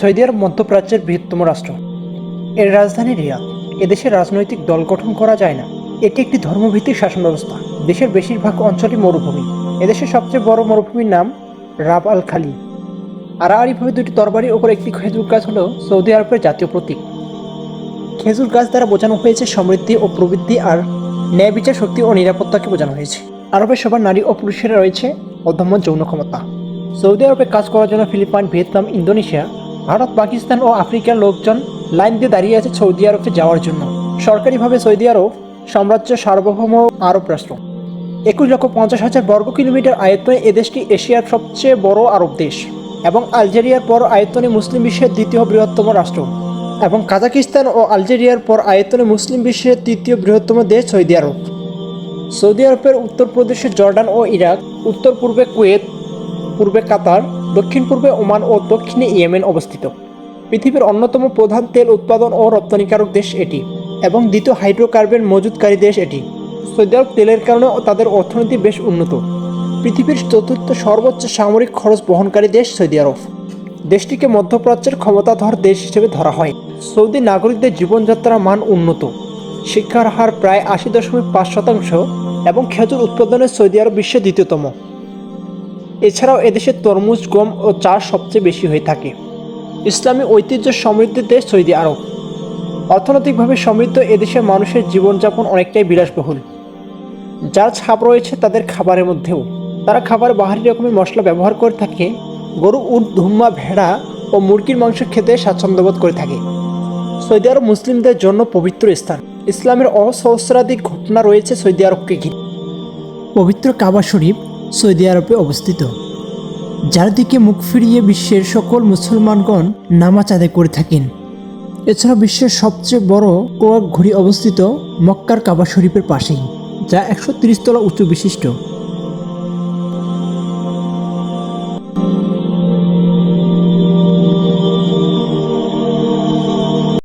Saudi আরব মধ্যপ্রাচ্যের বৃহত্তম রাষ্ট্র। এর রাজধানী রিয়াদ। এদেশের রাজনৈতিক দল গঠন করা যায় না। এটি একটি ধর্মভিত্তিক শাসন ব্যবস্থা। দেশের বেশিরভাগ অঞ্চলই মরুভূমি। এদেশের সবচেয়ে বড় মরুভূমির নাম রাব আল খালি। আড়াআড়িভাবে দুটি তরবারির ওপর একটি খেজুর গাছ হল সৌদি আরবের জাতীয় প্রতীক। খেজুর গাছ দ্বারা বোঝানো হয়েছে সমৃদ্ধি ও প্রবৃদ্ধি, আর ন্যায় বিচার, শক্তি ও নিরাপত্তাকে বোঝানো হয়েছে। আরবের সবার নারী ও পুরুষেরা রয়েছে অদম্য যৌন ক্ষমতা। সৌদি আরবে কাজ করার জন্য Philippines, Vietnam, Indonesia, Bharat, Pakistan ও আফ্রিকার লোকজন লাইন দিয়ে দাঁড়িয়ে আছে সৌদি আরবে যাওয়ার জন্য। সরকারিভাবে সৌদি আরব সাম্রাজ্য সার্বভৌম আরব রাষ্ট্র। 21,50,000 বর্গ কিলোমিটার আয়তনে এদেশটি এশিয়ার সবচেয়ে বড় আরব দেশ এবং আলজেরিয়ার পর আয়তনে মুসলিম বিশ্বের দ্বিতীয় বৃহত্তম রাষ্ট্র, এবং কাজাকিস্তান ও আলজেরিয়ার পর আয়তনে মুসলিম বিশ্বের তৃতীয় বৃহত্তম দেশ সৌদি আরব। সৌদি আরবের উত্তর প্রদেশে জর্ডান ও ইরাক, উত্তর পূর্বে কুয়েত, পূর্বে কাতার, দক্ষিণ পূর্বে ওমান ও দক্ষিণে ইয়েমেন অবস্থিত। পৃথিবীর অন্যতম প্রধান তেল উৎপাদন ও রপ্তানিকারক দেশ এটি এবং দ্বিতীয় হাইড্রোকার্বন মজুতকারী দেশ এটি। সৌদি আরব তেলের কারণে তাদের অর্থনীতি বেশ উন্নত। পৃথিবীর চতুর্থ সর্বোচ্চ সামরিক খরচ বহনকারী দেশ সৌদি আরব। দেশটিকে মধ্যপ্রাচ্যের ক্ষমতাধর দেশ হিসেবে ধরা হয়। সৌদি নাগরিকদের জীবনযাত্রার মান উন্নত। শিক্ষার হার প্রায় 80.5% এবং খেজুর উৎপাদনে সৌদি আরব বিশ্বের দ্বিতীয়তম। এছাড়াও এদেশে তরমুজ, গম ও চা সবচেয়ে বেশি হয়ে থাকে। ইসলামী ঐতিহ্য সমৃদ্ধ দেশ সৌদি আরব। অর্থনৈতিকভাবে সমৃদ্ধ এদেশের মানুষের জীবনযাপন অনেকটাই বিলাসবহুল। যার ছাপ রয়েছে তাদের খাবারের মধ্যেও। তারা খাবারে বাহারি রকমের মশলা ব্যবহার করে থাকে। গরু, উট, দুম্বা, ভেড়া ও মুরগির মাংস খেতে স্বাচ্ছন্দ্যবোধ করে থাকে। সৌদি আরব মুসলিমদের জন্য পবিত্র স্থান। ইসলামের অসহস্রাধিক ঘটনা রয়েছে সৌদি আরবকে ঘিরে। পবিত্র কাবা শরীফ সৌদি আরবে অবস্থিত, যার দিকে মুখ ফিরিয়ে বিশ্বের সকল মুসলমানগণ নামাজ আদায় করে থাকেন। এছাড়া বিশ্বের সবচেয়ে বড় কোয়াক ঘড়ি অবস্থিত মক্কার কাবা শরীফের পাশেই, যা 130 তলা উঁচু বিশিষ্ট।